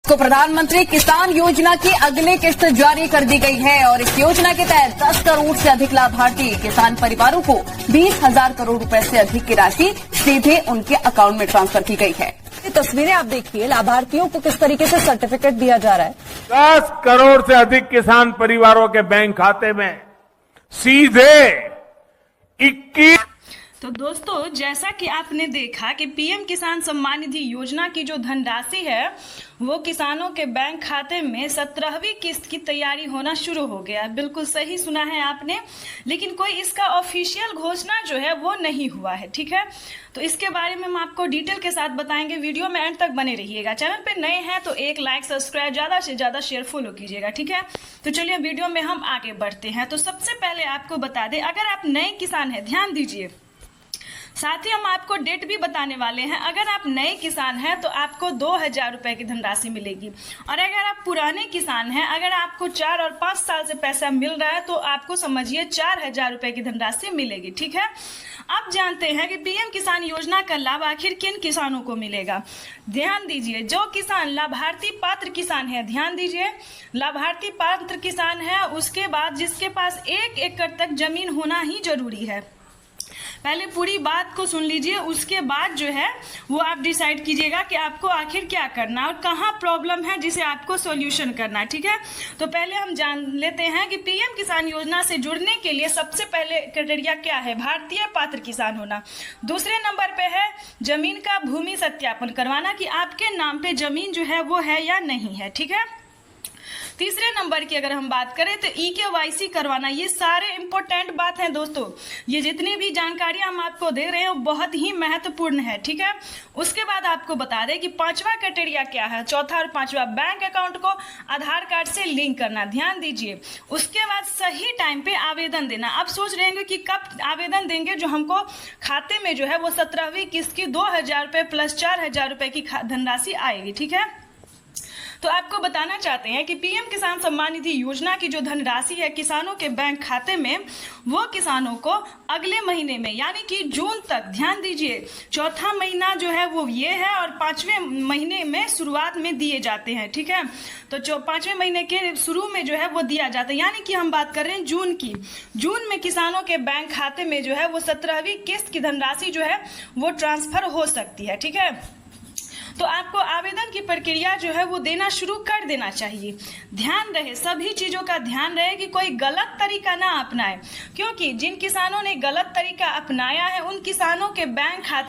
को प्रधानमंत्री किसान योजना की अगली किस्त जारी कर दी गई है और इस योजना के तहत 10 करोड़ से अधिक लाभार्थी किसान परिवारों को 20,000 करोड़ रुपए से अधिक की राशि सीधे उनके अकाउंट में ट्रांसफर की गई है। ये तस्वीरें आप देखिए, लाभार्थियों को किस तरीके से सर्टिफिकेट दिया जा रहा है। 10 करोड़ से अधिक किसान परिवारों के बैंक खाते में सीधे 21। तो दोस्तों, जैसा कि आपने देखा कि पीएम किसान सम्मान निधि योजना की जो धनराशि है वो किसानों के बैंक खाते में 17वीं किस्त की तैयारी होना शुरू हो गया है। बिल्कुल सही सुना है आपने, लेकिन कोई इसका ऑफिशियल घोषणा जो है वो नहीं हुआ है। ठीक है, तो इसके बारे में हम आपको डिटेल के साथ बताएंगे। वीडियो में एंड तक बने रहिएगा। चैनल पे नए हैं तो एक लाइक, सब्सक्राइब, ज्यादा से ज्यादा शेयर, फॉलो कीजिएगा। ठीक है, तो चलिए वीडियो में हम आगे बढ़ते हैं। तो सबसे पहले आपको बता दें, अगर आप नए किसान हैं, ध्यान दीजिए, साथ ही हम आपको डेट भी बताने वाले हैं। अगर आप नए किसान हैं तो आपको 2,000 रुपए की धनराशि मिलेगी, और अगर आप पुराने किसान हैं, अगर आपको 4 और 5 साल से पैसा मिल रहा है तो आपको समझिए 4,000 रुपए की धनराशि मिलेगी। ठीक है, अब जानते हैं कि पीएम किसान योजना का लाभ आखिर किन किसानों को मिलेगा। ध्यान दीजिए, जो किसान लाभार्थी पात्र किसान है, ध्यान दीजिए, लाभार्थी पात्र किसान है, उसके बाद जिसके पास 1 एकड़ तक जमीन होना ही जरूरी है। पहले पूरी बात को सुन लीजिए, उसके बाद जो है वो आप डिसाइड कीजिएगा कि आपको आखिर क्या करना है और कहाँ प्रॉब्लम है जिसे आपको सॉल्यूशन करना है। ठीक है, तो पहले हम जान लेते हैं कि पीएम किसान योजना से जुड़ने के लिए सबसे पहले क्राइटेरिया क्या है। भारतीय पात्र किसान होना। दूसरे नंबर पे है जमीन का भूमि सत्यापन करवाना कि आपके नाम पे जमीन जो है वो है या नहीं है। ठीक है, तीसरे नंबर की अगर हम बात करें तो EKYC करवाना। ये सारे इंपॉर्टेंट बात हैं दोस्तों, ये जितनी भी जानकारी हम आपको दे रहे हैं वो बहुत ही महत्वपूर्ण है। ठीक है, उसके बाद आपको बता दें कि 5वां क्राइटेरिया क्या है। चौथा और 5वां, बैंक अकाउंट को आधार कार्ड से लिंक करना। ध्यान दीजिए, उसके बाद सही टाइम पे आवेदन देना। आप सोच रहे होंगे कि कब आवेदन देंगे, जो हमको खाते में जो है वो 17वीं किस्त की 2,000 रुपए प्लस 4,000 रुपए की धनराशि आएगी। ठीक है, तो आपको बताना चाहते हैं कि पीएम किसान सम्मान निधि योजना की जो धनराशि है किसानों के बैंक खाते में, वो किसानों को अगले महीने में यानी कि जून तक, ध्यान दीजिए, चौथा महीना जो है वो ये है और 5वें महीने में शुरुआत में दिए जाते हैं। ठीक है, तो 5वें महीने के शुरू में जो है वो दिया जाता है, यानी कि हम बात कर रहे हैं जून की। जून में किसानों के बैंक खाते में जो है वो 17वीं किस्त की धनराशि जो है वो ट्रांसफर हो सकती है। ठीक है, तो आपको आवेदन की प्रक्रिया जो है वो देना शुरू कर देना चाहिए। ध्यान रहे, सभी चीजों का ध्यान रहे कि कोई गलत तरीका ना अपनाए, क्योंकि जिन किसानों ने गलत तरीका अपनाया है उन किसानों के बैंक खाते